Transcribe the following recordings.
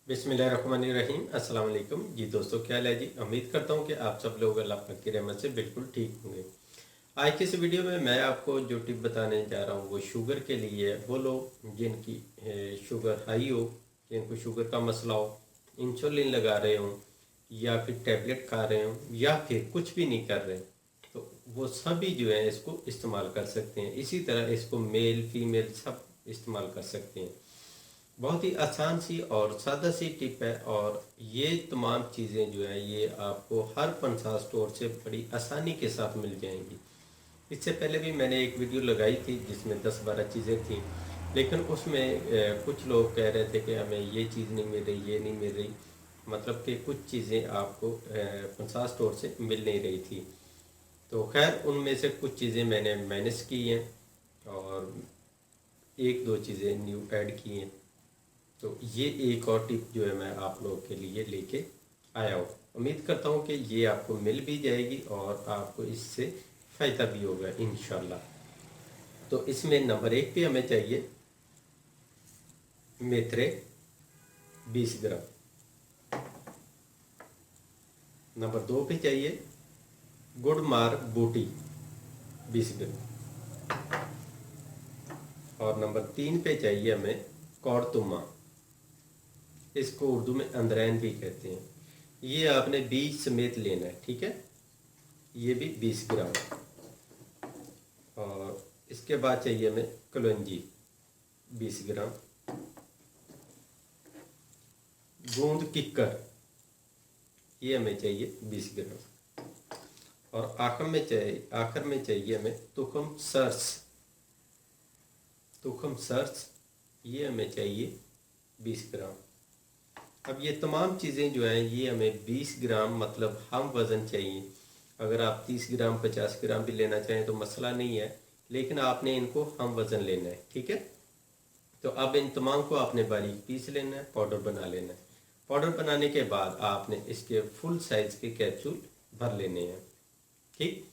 बिस्मिल्लाहिर्रहमानिर्रहीम। अस्सलाम वालेकुम जी दोस्तों, क्या हाल है जी। उम्मीद करता हूँ कि आप सब लोग अल्लाह पाक की रहमत से बिल्कुल ठीक होंगे। आज की इस वीडियो में मैं आपको जो टिप बताने जा रहा हूँ वो शुगर के लिए है। वो लोग जिनकी शुगर हाई हो, जिनको शुगर का मसला हो, इंसुलिन लगा रहे हों या फिर टैबलेट खा रहे हों या फिर कुछ भी नहीं कर रहे, तो वो सभी जो है इसको इस्तेमाल कर सकते हैं। इसी तरह इसको मेल फीमेल सब इस्तेमाल कर सकते हैं। बहुत ही आसान सी और सादा सी टिप है और ये तमाम चीज़ें जो है ये आपको हर पंसार स्टोर से बड़ी आसानी के साथ मिल जाएंगी। इससे पहले भी मैंने एक वीडियो लगाई थी जिसमें 10-12 चीज़ें थी, लेकिन उसमें कुछ लोग कह रहे थे कि हमें ये चीज़ नहीं मिल रही, ये नहीं मिल रही, मतलब कि कुछ चीज़ें आपको पंसार स्टोर से मिल नहीं रही थी। तो खैर उनमें से कुछ चीज़ें मैंने मैनेज की हैं और एक दो चीज़ें न्यू ऐड की हैं। तो ये एक और टिप जो है मैं आप लोगों के लिए लेके आया हूँ। उम्मीद करता हूँ कि ये आपको मिल भी जाएगी और आपको इससे फ़ायदा भी होगा इंशाल्लाह। तो इसमें नंबर 1 पे हमें चाहिए मेथरे 20 ग्राम। नंबर 2 पे चाहिए गुड़ मार बूटी 20 ग्राम। और नंबर 3 पे चाहिए हमें कौड़तुमा, इसको उर्दू में अंदरैन भी कहते हैं। ये आपने बीज समेत लेना है, ठीक है। ये भी 20 ग्राम। और इसके बाद चाहिए हमें कलौंजी 20 ग्राम, गूंद किक्कर ये हमें चाहिए 20 ग्राम। और आखिर में चाहिए हमें तुखम सर्स ये हमें चाहिए 20 ग्राम। अब ये तमाम चीज़ें जो हैं ये हमें 20 ग्राम मतलब हम वज़न चाहिए। अगर आप 30 ग्राम 50 ग्राम भी लेना चाहें तो मसला नहीं है, लेकिन आपने इनको हम वज़न लेना है, ठीक है। तो अब इन तमाम को आपने बारीक पीस लेना है, पाउडर बना लेना है। पाउडर बनाने के बाद आपने इसके फुल साइज़ के कैप्सूल भर लेने हैं, ठीक।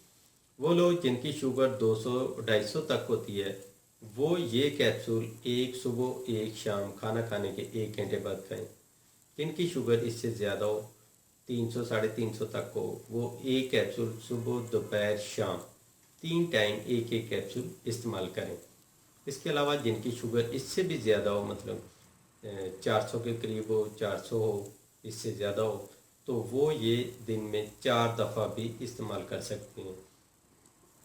वो लोग जिनकी शुगर 200-250 तक होती है वो ये कैप्सूल एक सुबह एक शाम खाना खाने के 1 घंटे बाद खाएं। जिनकी शुगर इससे ज़्यादा हो, 300-350 तक हो, वो एक कैप्सूल सुबह दोपहर शाम 3 टाइम एक एक कैप्सूल इस्तेमाल करें। इसके अलावा जिनकी शुगर इससे भी ज़्यादा हो, मतलब 400 के करीब हो, 400 हो, इससे ज़्यादा हो, तो वो ये दिन में 4 दफ़ा भी इस्तेमाल कर सकते हैं।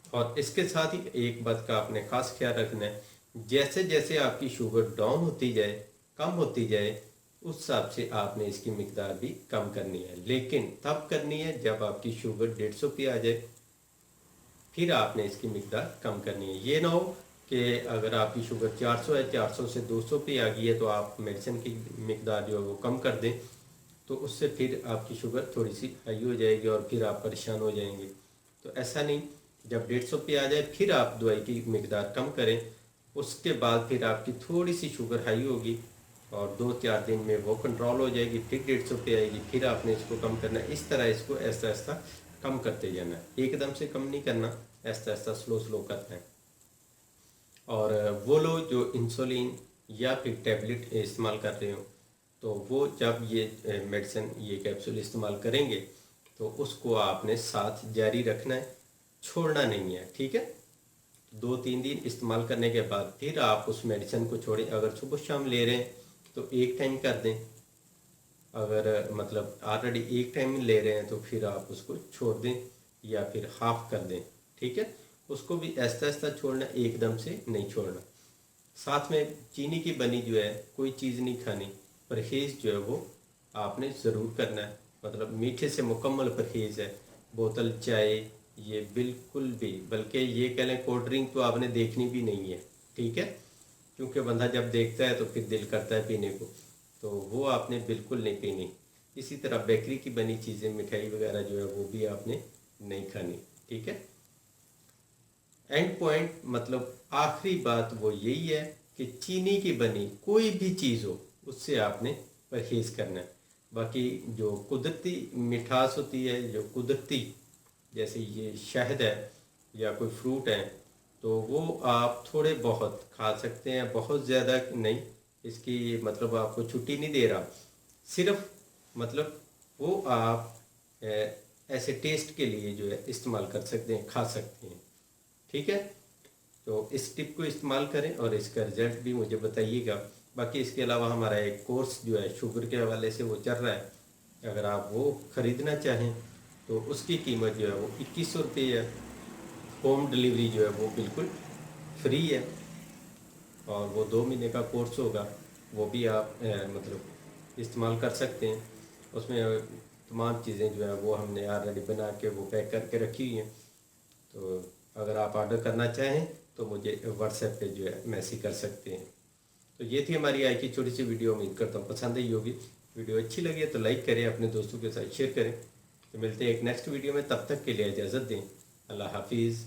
और इसके साथ ही एक बात का आपने ख़ास ख्याल रखना है, जैसे जैसे आपकी शुगर डाउन होती जाए, कम होती जाए, उस हिसाब से आपने इसकी मिकदार भी कम करनी है। लेकिन तब करनी है जब आपकी शुगर 150 पे आ जाए, फिर आपने इसकी मिकदार कम करनी है। ये ना हो कि अगर आपकी शुगर 400 है, 400 से 200 पे आ गई है तो आप मेडिसिन की मिकदार जो है वो कम कर दें, तो उससे फिर आपकी शुगर थोड़ी सी हाई हो जाएगी और फिर आप परेशान हो जाएंगे। तो ऐसा नहीं, जब 150 पे आ जाए फिर आप दवाई की मिकदार कम करें। उसके बाद फिर आपकी थोड़ी सी शुगर हाई होगी और 2-4 दिन में वो कंट्रोल हो जाएगी, फिर 150 पे आएगी, फिर आपने इसको कम करना है। इस तरह इसको ऐसा ऐसा कम करते जाना है, एकदम से कम नहीं करना, ऐसा ऐसा स्लो स्लो करना है। और वो लोग जो इंसुलिन या फिर टैबलेट इस्तेमाल कर रहे हो, तो वो जब ये मेडिसिन ये कैप्सूल इस्तेमाल करेंगे तो उसको आपने साथ जारी रखना है, छोड़ना नहीं है, ठीक है। 2-3 दिन इस्तेमाल करने के बाद फिर आप उस मेडिसिन को छोड़ें। अगर सुबह शाम ले रहे हैं तो एक टाइम कर दें, अगर मतलब ऑलरेडी एक टाइम ले रहे हैं तो फिर आप उसको छोड़ दें या फिर हाफ कर दें, ठीक है। उसको भी ऐसा ऐसा छोड़ना, एकदम से नहीं छोड़ना। साथ में चीनी की बनी जो है कोई चीज़ नहीं खानी, परहेज़ जो है वो आपने ज़रूर करना है, मतलब मीठे से मुकम्मल परहेज़ है। बोतल चाय ये बिल्कुल भी, बल्कि ये कह लें कोल्ड ड्रिंक तो आपने देखनी भी नहीं है, ठीक है। क्योंकि बंदा जब देखता है तो फिर दिल करता है पीने को, तो वो आपने बिल्कुल नहीं पीनी। इसी तरह बेकरी की बनी चीज़ें, मिठाई वगैरह जो है वो भी आपने नहीं खानी, ठीक है। एंड पॉइंट मतलब आखिरी बात वो यही है कि चीनी की बनी कोई भी चीज़ हो उससे आपने परहेज़ करना है। बाकी जो कुदरती मिठास होती है, जो कुदरती, जैसे ये शहद है या कोई फ्रूट है, तो वो आप थोड़े बहुत खा सकते हैं, बहुत ज़्यादा नहीं। इसकी मतलब आपको छुट्टी नहीं दे रहा, सिर्फ मतलब वो आप ऐसे टेस्ट के लिए जो है इस्तेमाल कर सकते हैं, खा सकते हैं। ठीक है, तो इस टिप को इस्तेमाल करें और इसका रिज़ल्ट भी मुझे बताइएगा। बाकी इसके अलावा हमारा एक कोर्स जो है शुगर के हवाले से वो चल रहा है, अगर आप वो ख़रीदना चाहें तो उसकी कीमत जो है वो 2100 रुपये है। होम डिलीवरी जो है वो बिल्कुल फ्री है, और वो 2 महीने का कोर्स होगा, वो भी आप मतलब इस्तेमाल कर सकते हैं। उसमें तमाम चीज़ें जो है वो हमने ऑलरेडी बना के वो पैक करके रखी हुई हैं। तो अगर आप ऑर्डर करना चाहें तो मुझे व्हाट्सएप पे जो है मैसेज कर सकते हैं। तो ये थी हमारी आज की छोटी सी वीडियो, उम्मीद करता हूँ पसंद आई होगी। वीडियो अच्छी लगी है तो लाइक करें, अपने दोस्तों के साथ शेयर करें। तो मिलते हैं एक नेक्स्ट वीडियो में, तब तक के लिए इजाज़त दें। अल्लाह हाफिज़।